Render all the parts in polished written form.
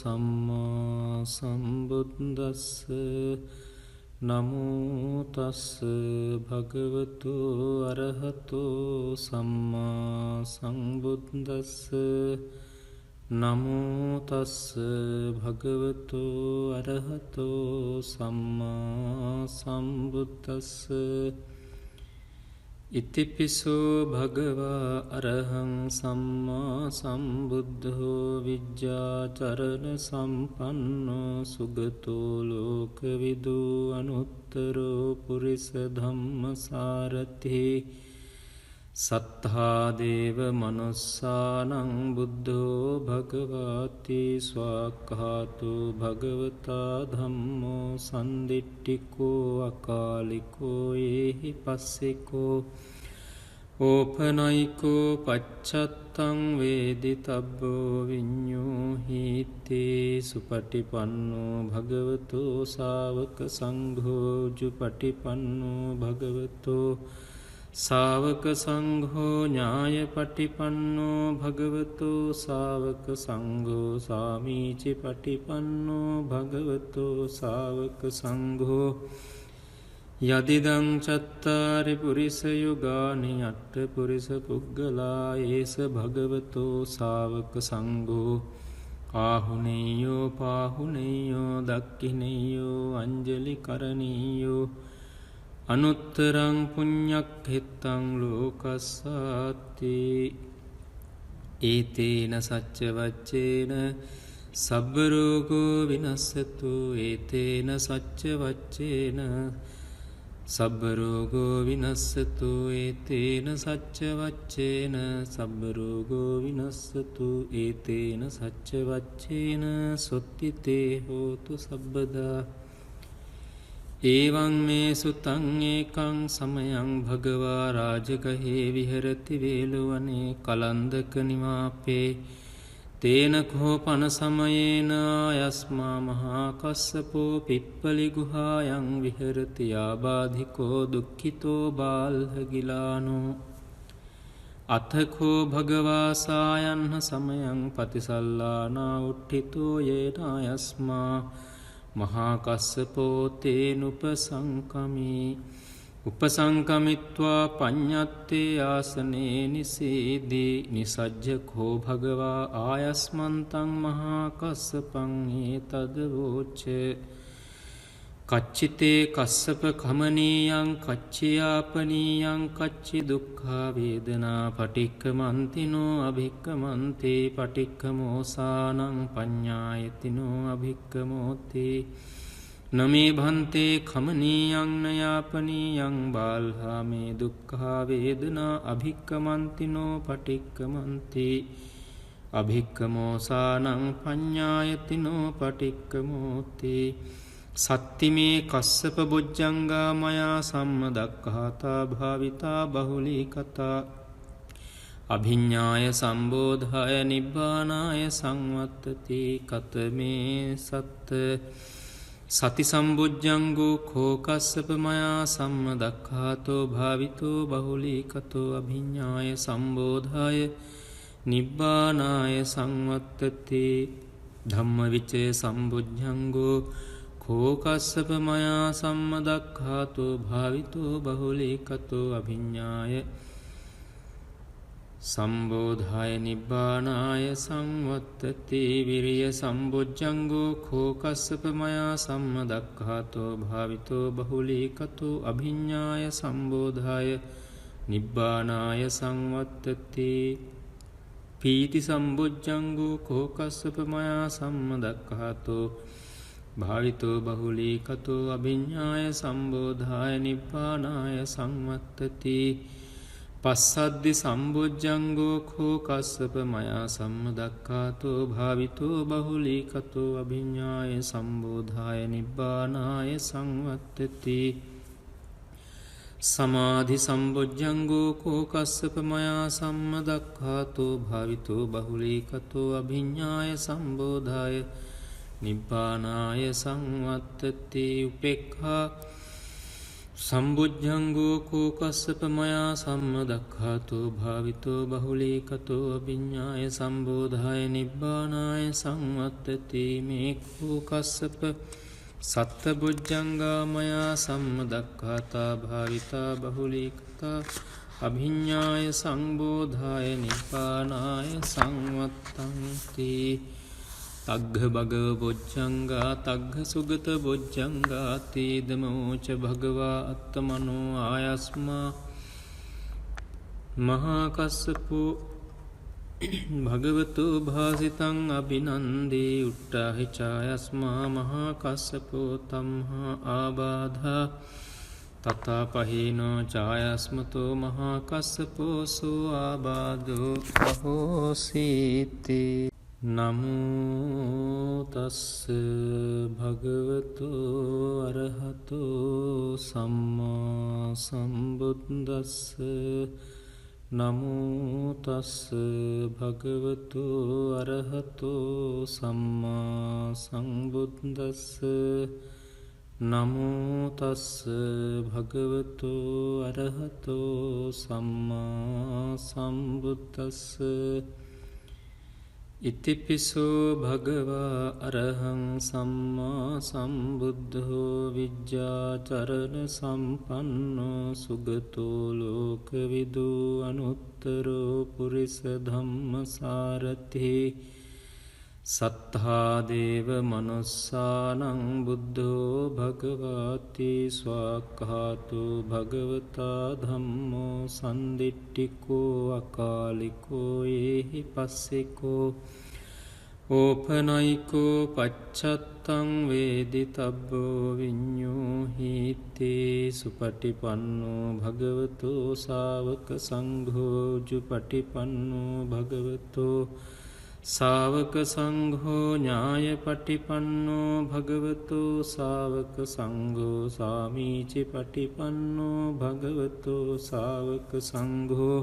සම්මා සම්බුද්දස්ස නමෝ තස්ස භගවතු අරහතෝ සම්මා සම්බුද්දස්ස නමෝ තස්ස භගවතු අරහතෝ සම්මා සම්බුද්දස්ස ඉතිපිසෝ භගවා අරහං සම්මා සම්බුද්ධෝ විජ්ජාචරණ සම්පන්නෝ සුගතෝ ලෝකවිදු අනුත්තරෝ පුරිස ධම්මසාරති සත්තා දේව මනුස්සානං බුද්ධෝ භගවාති ස්වාක්ඛාතු භගවතා ධම්මෝ සන්දිට්ඨිකෝ අකාලිකෝ ඒහි පස්සිකෝ ඕපනයිකෝ පච්චත්තං වේදිතබ්බෝ විඤ්ඤෝහිතේ සුපටිපන්නෝ භගවතෝ ශාවක සංඝෝ ජුපටිපන්නෝ භගවතෝ ශාවක සංඝෝ ඥායපටිපන්නෝ භගවතෝ ශාවක සංඝෝ සාමීචි පටිපන්නෝ භගවතෝ ශාවක සංඝෝ යදිදං චත්තාරි පුරිස යුගානි අට්ඨ පුරිස පුග්ගලා ඒස භගවතෝ ශාවක සංඝෝ ආහුනේයෝ පාහුනේයෝ දක්ඛිනේයෝ අංජලි කරණීයෝ අනුත්තරං පුඤ්ඤක්ඛෙත්තං ලෝකස්සාති ඒතේන සච්ච වච්චේන සබ්බ රෝගෝ විනස්සතු ඒතේන සච්ච වච්චේන සබ්බ රෝගෝ විනස්සතු ඒතේන සච්ච වච්චේන සබ්බ රෝගෝ විනස්සතු ඒතේන සච්ච වච්චේන සොත්තිතේ හෝතු සබ්බදා ඒවං මේ සුතං ඒකං සමයං භගවා රාජගහේ විහෙරති වේලුවනේ කලන්දක නිවාපේ තේන කෝපන සමයේන යස්මා මහා කස්සපෝ පිප්පලි ගුහායන් විහෙරති ආබාධිකෝ දුක්ඛිතෝ බාල්හගිලානෝ අතකෝ භගවා සායන්හ සමයං පතිසල්ලානා උට්ඨිතෝ යේන යස්මා මහා කස්සපෝ තේන උපසංකමිත්වා පඤ්ඤත්තේ ආසනේ නිසීදී නිසජ්ජකෝ භගවා ආයස්මන්තං මහා කස්සපං ඒතද වෝච කච්චිතේ කස්සප කමනීයං කච්චියාපනීයං කච්චි දුක්ඛා වේදනා පටික්කමන්තිනෝ අභික්කමන්තේ පටික්කමෝසානං පඤ්ඤායතිනෝ අභික්කමෝති නමේ භන්තේ කමනීයං නයාපනීයං බාල්හා මේ දුක්ඛා වේදනා අභික්කමන්තිනෝ පටික්කමන්ති අභික්කමෝසානං පඤ්ඤායතිනෝ පටික්කමෝති සත්තිමේ කස්සප බොජ්ජංගා මයා සම්මදක්ඛාතා භාවිතා බහුලී කතා අභිඤ්ඤාය සම්බෝධාය නිබ්බානාය සංවත්තති කතමේ සත්ත සති සම්බුද්ධංගෝ කෝ කස්සප මයා සම්මදක්ඛාතෝ භාවිතෝ බහුලී කතෝ අභිඤ්ඤාය සම්බෝධාය නිබ්බානාය සංවත්තති ධම්මවිචය සම්බුද්ධංගෝ කෝ කස්සප මයා සම්මදක්ඛාතෝ භාවිතෝ බහුලී කතෝ අභිඤ්ඤාය සම්බෝධාය නිබ්බානාය සංවත්තති විරිය සම්බොජ්ජංගෝ කෝ කස්සප මයා සම්මදක්ඛාතෝ භාවිතෝ බහුලී කතෝ අභිඤ්ඤාය සම්බෝධාය නිබ්බානාය සංවත්තති පීති සම්බොජ්ජංගෝ කෝ කස්සප මයා සම්මදක්ඛාතෝ භාවිතෝ බහුලී කතෝ අභිඤ්ඤාය සම්බෝධාය නිබ්බානාය සංවත්තති පස්සද්දි සම්බොජ්ජංගෝ කෝ කස්සප මයා සම්මදක්ඛාතෝ භාවිතෝ බහුලී කතෝ අභිඤ්ඤාය සම්බෝධාය නිබ්බානාය සංවත්තති සමාධි සම්බොජ්ජංගෝ කෝ කස්සප මයා සම්මදක්ඛාතෝ භාවිතෝ බහුලී කතෝ අභිඤ්ඤාය සම්බෝධාය නිබ්බානාය සංවත්තති උපේක්ඛා සම්බුද්ධංගෝ කෝකස්සප මයා සම්මදක්ඛාතෝ භාවිතෝ බහුලීකතෝ අභිඤ්ඤාය සම්බෝධාය නිබ්බානාය සංවත්තති මේ කෝකස්සප සත්තබුද්ධංගා මයා සම්මදක්ඛාතා භාවිතා බහුලීකතා අභිඤ්ඤාය සංබෝධාය නිබ්බානාය සංවත්තන්ති තග්ග භගව බොජ්ජංගා තග්ග සුගත බොජ්ජංගා තේදමෝච භගවා අත්තමනෝ ආයස්මා මහා කස්සපෝ භගවතු භාසිතං අභිනන්දේ උට්ටාහි චායස්මා මහා කස්සපෝ තම්හා ආබාධා තථා පහේනෝ චායස්මතෝ මහා කස්සපෝ සෝ ආබාධෝ අහෝසීති නමෝ තස්ස භගවතු අරහතෝ සම්මා සම්බුද්දස්ස නමෝ තස්ස භගවතු අරහතෝ සම්මා සම්බුද්දස්ස නමෝ තස්ස භගවතු අරහතෝ සම්මා සම්බුද්දස්ස ඉතිපිසෝ භගවා අරහං සම්මා සම්බුද්ධෝ විජ්ජාචරණ සම්පන්නෝ සුගතෝ ලෝකවිදු අනුත්තරෝ පුරිස ධම්මසාරති සත්තා දේව මනුස්සානං බුද්ධෝ භගවාති ස්වාක්ඛාතෝ භගවතා ධම්මෝ සන්දිට්ඨිකෝ අකාලිකෝ ඒහි පස්සිකෝ ඕපනයිකෝ පච්චත්තං වේදිතබ්බෝ විඤ්ඤෝහිතේ සුපටිපන්නෝ භගවතෝ ශාවක සංඝෝ ජුපටිපන්නෝ භගවතෝ ශාවක සංඝෝ ඥායපටිපන්නෝ භගවතෝ ශාවක සංඝෝ සාමීචි පටිපන්නෝ භගවතෝ ශාවක සංඝෝ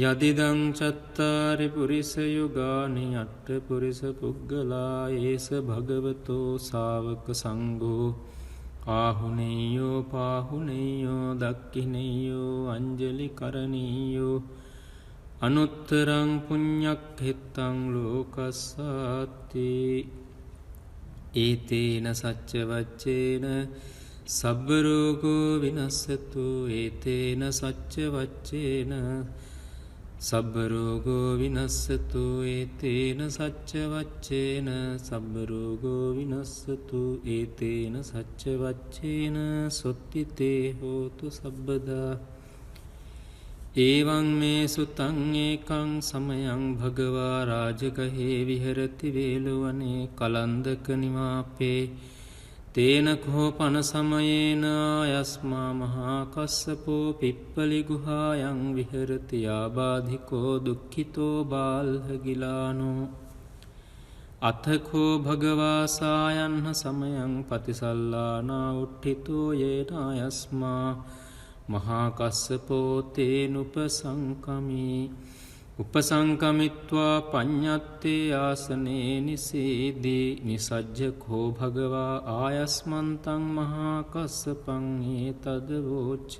යදිදං චත්තාරි පුරිස යුගානි අට්ඨ පුරිස පුග්ගලා ඒස භගවතෝ ශාවක සංඝෝ ආහුනේයෝ පාහුනේයෝ දක්ඛිනේයෝ අංජලි කරණීයෝ අනුත්තරං පුඤ්ඤක්ඛෙත්තං ලෝකස්සාති ඒතේන සච්ච වච්චේන සබ්බ රෝගෝ විනස්සතු ඒතේන සච්ච වච්චේන සබ්බ රෝගෝ විනස්සතු ඒතේන සච්ච වච්චේන සබ්බ රෝගෝ විනස්සතු ඒතේන සච්ච වච්චේන සොත්තිතේ හෝතු සබ්බදා ඒවං මේ සුතං ඒකං සමයං භගවා රාජගහේ විහෙරති වේලවනේ කලන්දක නිවාපේ තේන කෝපන සමයේන ආයස්මා මහා කස්සපෝ පිප්පලි ගුහායන් විහෙරති ආබාධිකෝ දුක්ඛිතෝ බාල්හගිලානෝ අතකෝ භගවා සායන්හ සමයං පතිසල්ලානා උට්ඨිතෝ යේන ආයස්මා මහා කස්සපෝ තේනුපසංකමි උපසංකමිත්වා පඤ්ඤත්තේ ආසනේ නිසීදී නිසජ්ජකෝ භගවා ආයස්මන්තං මහා කස්සපං ඒතදවෝච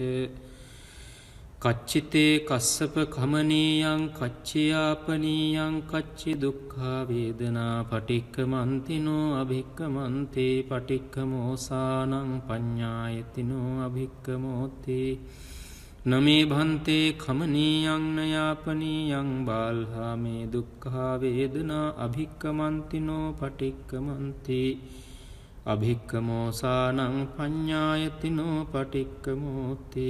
කච්චිතේ කස්සප කමනීයං කච්චියාපනීයං කච්චි දුක්ඛා වේදනා පටික්කමන්තිනෝ අභික්කමන්තේ පටික්කමෝසානං පඤ්ඤායතිනෝ අභික්කමෝති නමේ භන්තේ කමනීයං නයාපනීයං බාල්හා මේ දුක්ඛා වේදනා අභික්කමන්තිනෝ පටික්කමන්ති අභික්කමෝසානං පඤ්ඤායතිනෝ පටික්කමෝති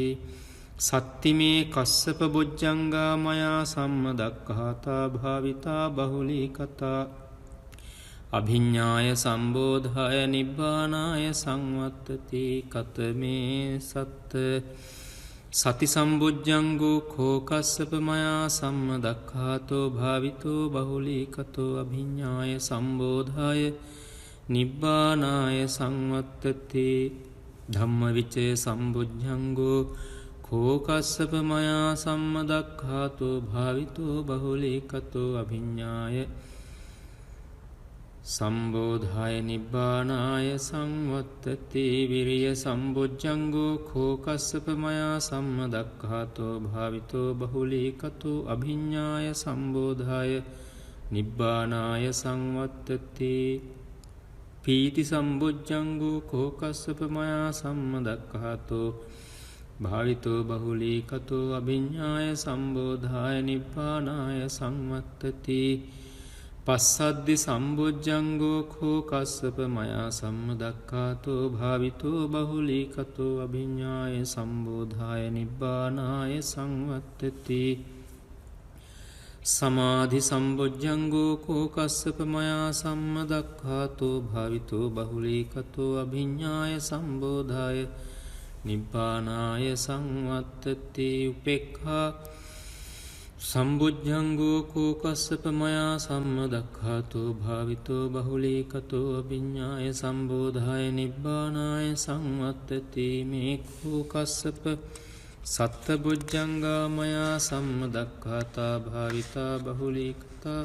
සත්තිමේ කස්සප බොජ්ජංගා මයා සම්මදක්ඛාතා භාවිතා බහුලීකතා අභිඤ්ඤාය සම්බෝධාය නිබ්බානාය සංවත්තති කතමේ සත්ත සති සම්බුද්ධංගෝ කෝකස්සප මයා සම්මදක්ඛාතෝ භාවිතෝ බහුලීකතෝ අභිඤ්ඤාය සම්බෝධාය නිබ්බානාය සංවත්තති ධම්මවිචය සම්බුද්ධංගෝ කෝකස්සප මයා සම්මදක්ඛාතෝ භාවිතෝ බහුලීකතෝ අභිඤ්ඤාය සම්බෝධාය නිබ්බානාය සංවත්තති විරිය සම්බොජ්ජංගෝ කෝ කස්සප මයා සම්මදක්ඛාතෝ භාවිතෝ බහුලීකතෝ අභිඤ්ඤාය සම්බෝධාය නිබ්බානාය සංවත්තති පීති සම්බොජ්ජංගෝ කෝ කස්සප මයා සම්මදක්ඛාතෝ භාවිතෝ බහුලීකතෝ අභිඤ්ඤාය සම්බෝධාය නිබ්බානාය සංවත්තති පස්සද්දි සම්බොජ්ජංගෝ කෝ කස්සප මයා සම්මදක්ඛාතෝ භාවිතෝ බහුලීකතෝ අභිඤ්ඤාය සම්බෝධාය නිබ්බානාය සංවත්තති සමාධි සම්බොජ්ජංගෝ කෝ කස්සප මයා සම්මදක්ඛාතෝ භාවිතෝ බහුලීකතෝ අභිඤ්ඤාය සම්බෝධාය නිබ්බානාය සංවත්තති උපේක්ඛා සම්බුද්ධංගෝ කෝ කස්සප මයා සම්මදක්ඛාතෝ භාවිතෝ බහුලීකතෝ අභිඤ්ඤාය සම්බෝධාය නිබ්බානාය සංවත්තති මේ කෝ කස්සප සත්තබුද්ධංගා මයා සම්මදක්ඛාතා භාවිතා බහුලීකතා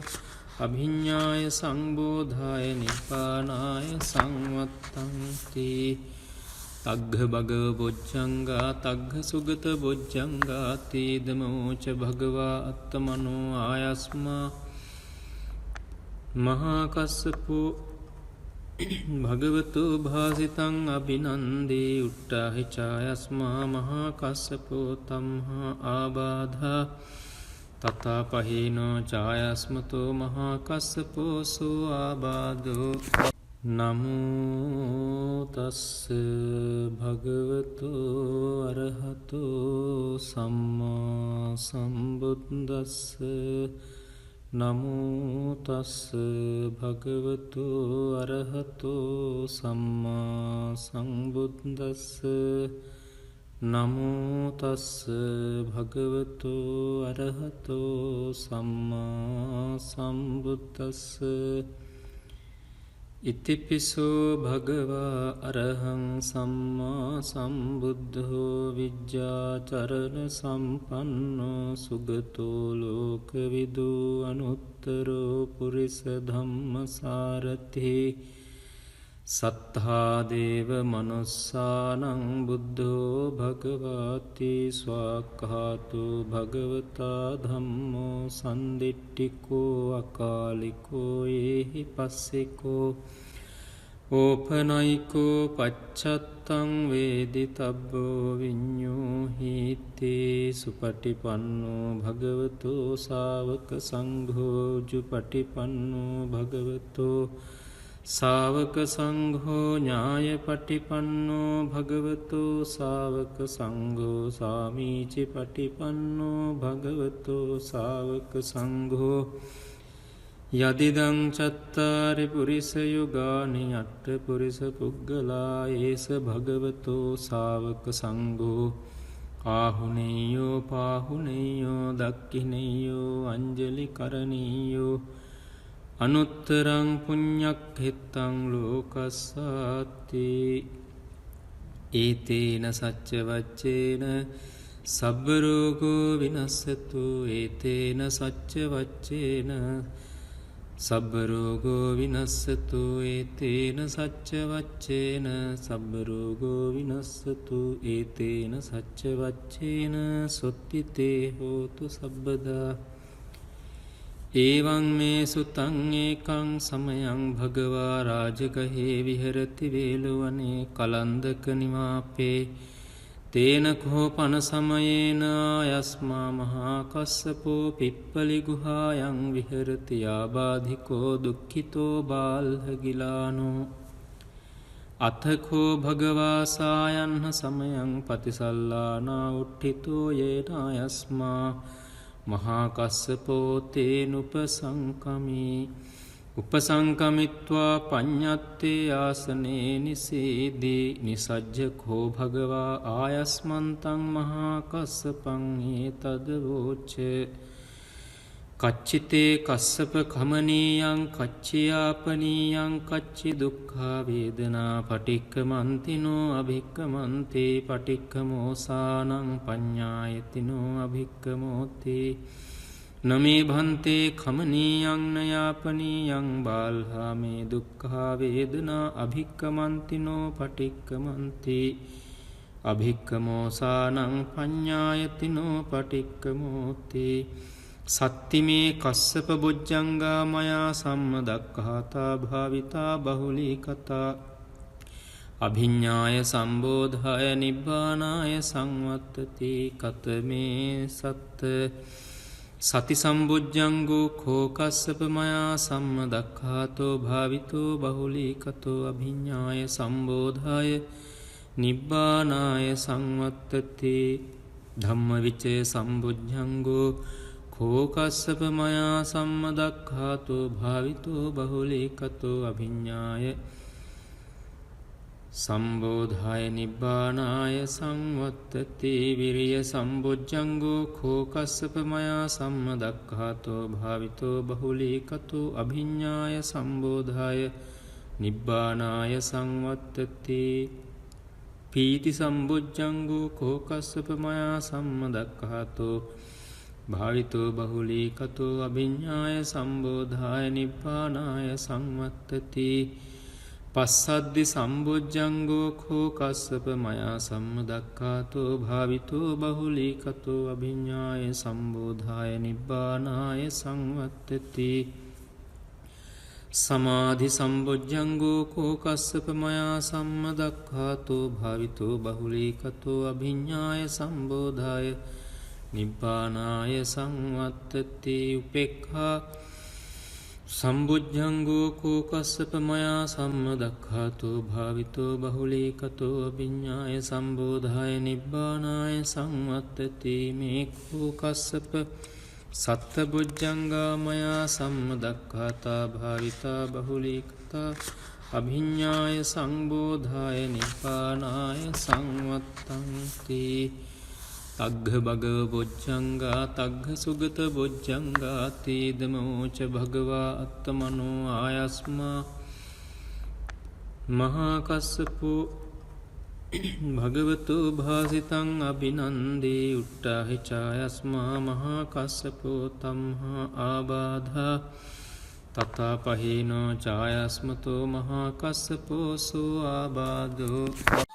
අභිඤ්ඤාය සම්බෝධාය නිබ්බානාය සංවත්තන්ති තග්ග භගව බොජ්ජංගා තග්ග සුගත බොජ්ජංගා තේදමෝච භගවා අත්තමනෝ ආයස්මා මහා කස්සපෝ භගවතෝ භාසිතං අභිනන්දේ උට්ඨාහි ඡායස්මා මහා කස්සපෝ තම්හා ආබාධා තථා පහේනෝ ඡායස්මතෝ මහා කස්සපෝ සෝ ආබාධෝ නමෝ තස්ස භගවතෝ අරහතෝ සම්මා සම්බුද්දස්ස නමෝ තස්ස භගවතෝ අරහතෝ සම්මා සම්බුද්දස්ස නමෝ තස්ස භගවතෝ අරහතෝ සම්මා සම්බුද්දස්ස ඉතිපිසෝ භගවා අරහං සම්මා සම්බුද්ධෝ විජ්ජාචරණ සම්පන්නෝ සුගතෝ ලෝකවිදු අනුත්තරෝ පුරිස ධම්මසාරථි සත්තා දේව මනුස්සානං බුද්ධෝ භගවාති ස්වාක්ඛාතෝ භගවතා ධම්මෝ සන්දිට්ඨිකෝ අකාලිකෝ ඒහි පස්සිකෝ ඕපනයිකෝ පච්චත්තං වේදිතබ්බෝ විඤ්ඤෝහිතේ සුපටිපන්නෝ භගවතෝ ශාවක සංඝෝ ජුපටිපන්නෝ භගවතෝ ශාවක සංඝෝ ඥායපටිපන්නෝ භගවතෝ ශාවක සංඝෝ සාමීචි පටිපන්නෝ භගවතෝ ශාවක සංඝෝ යදිදං චත්තාරි පුරිස යුගානි අට්ඨ පුරිස පුග්ගලා ඒස භගවතෝ ශාවක සංඝෝ ආහුනේයෝ පාහුනේයෝ දක්ඛිනේයෝ අංජලි කරණීයෝ අනුත්තරං පුඤ්ඤක්ඛෙත්තං ලෝකස්සාති ඒතේන සච්ච වච්චේන සබ්බ රෝගෝ විනස්සතු ඒතේන සච්ච වච්චේන සබ්බ රෝගෝ විනස්සතු ඒතේන සච්ච වච්චේන සබ්බ රෝගෝ විනස්සතු ඒතේන සච්ච වච්චේන සොත්තිතේ හෝතු සබ්බදා ඒවං මේ සුතං ඒකං සමයං භගවා රාජගහේ විහෙරති වේලවනේ කලන්දක නිවාපේ තේන කෝපන සමයේන ආයස්මා මහා කස්සපෝ පිප්පලි ගුහායන් විහෙරති ආබාධිකෝ දුක්ඛිතෝ බාල්හගිලානෝ අතකෝ භගවා සායන්හ සමයං පතිසල්ලානා උට්ඨිතෝ යේන ආයස්මා මහා කස්සපෝ තේනුපසංකමී උපසංකමිත්වා පඤ්ඤත්තේ ආසනේ නිසීදී නිසජ්ජකෝ භගවා ආයස්මන්තං මහා කස්සපං ඒතදවෝච කච්චිතේ කස්සප කමනීයං කච්චියාපනීයං කච්චි දුක්ඛා වේදනා පටික්කමන්තිනෝ අභික්කමන්තේ පටික්කමෝසානං පඤ්ඤායතිනෝ අභික්කමෝති නමේ භන්තේ කමනීයං නයාපනීයං බාල්හාමේ දුක්ඛා වේදනා අභික්කමන්තිනෝ පටික්කමන්ති අභික්කමෝසානං පඤ්ඤායතිනෝ පටික්කමෝති සත්තිමේ කස්සප බොජ්ජංගා මයා සම්මදක්ඛාතා භාවිතා බහුලී කතා අභිඤ්ඤාය සම්බෝධාය නිබ්බානාය සංවත්තති කතමේ සත්ත සති සම්බුද්ධංගෝ කෝ කස්සප මයා සම්මදක්ඛාතෝ භාවිතෝ බහුලී කතෝ අභිඤ්ඤාය සම්බෝධාය නිබ්බානාය සංවත්තති ධම්මවිචය සම්බුද්ධංගෝ කෝ කස්සප මයා සම්මදක්ඛාතෝ භාවිතෝ බහුලී කතෝ අභිඤ්ඤාය සම්බෝධාය නිබ්බානාය සංවත්තති විරිය සම්බොජ්ජංගෝ කෝ කස්සප මයා සම්මදක්ඛාතෝ භාවිතෝ බහුලී කතෝ අභිඤ්ඤාය සම්බෝධාය නිබ්බානාය සංවත්තති පීති සම්බොජ්ජංගෝ කෝ කස්සප මයා සම්මදක්ඛාතෝ භාවිතෝ බහුලී කතෝ අභිඤ්ඤාය සම්බෝධාය නිබ්බානාය සංවත්තති පස්සද්දි සම්බොජ්ජංගෝ කෝ කස්සප මයා සම්මදක්ඛාතෝ භාවිතෝ බහුලී කතෝ අභිඤ්ඤාය සම්බෝධාය නිබ්බානාය සංවත්තති සමාධි සම්බොජ්ජංගෝ කෝ කස්සප මයා සම්මදක්ඛාතෝ භාවිතෝ බහුලී කතෝ අභිඤ්ඤාය සම්බෝධාය නිබ්බානාය සංවත්තති උපේක්ඛා සම්බුද්ධංගෝ කෝ කස්සප මයා සම්මදක්ඛාතෝ භාවිතෝ බහුලී කතෝ අභිඤ්ඤාය සම්බෝධාය නිබ්බානාය සංවත්තති මේ කෝ කස්සප සත්තබුද්ධංගා මයා සම්මදක්ඛාතා භාවිතා බහුලී කතා අභිඤ්ඤාය සම්බෝධාය නිබ්බානාය සංවත්තන්ති තග්ග භගව බොජ්ජංගා තග්ග සුගත බොජ්ජංගා තේදමෝච භගවා අත්තමනෝ ආයස්මා මහා කස්සපෝ භගවතු භාසිතං අභිනන්දේ උට්ටාහි චායස්මා මහා කස්සපෝ තම්හා ආබාධා තථාපහේනෝ චායස්මතෝ මහා කස්සපෝ සෝ ආබාධෝ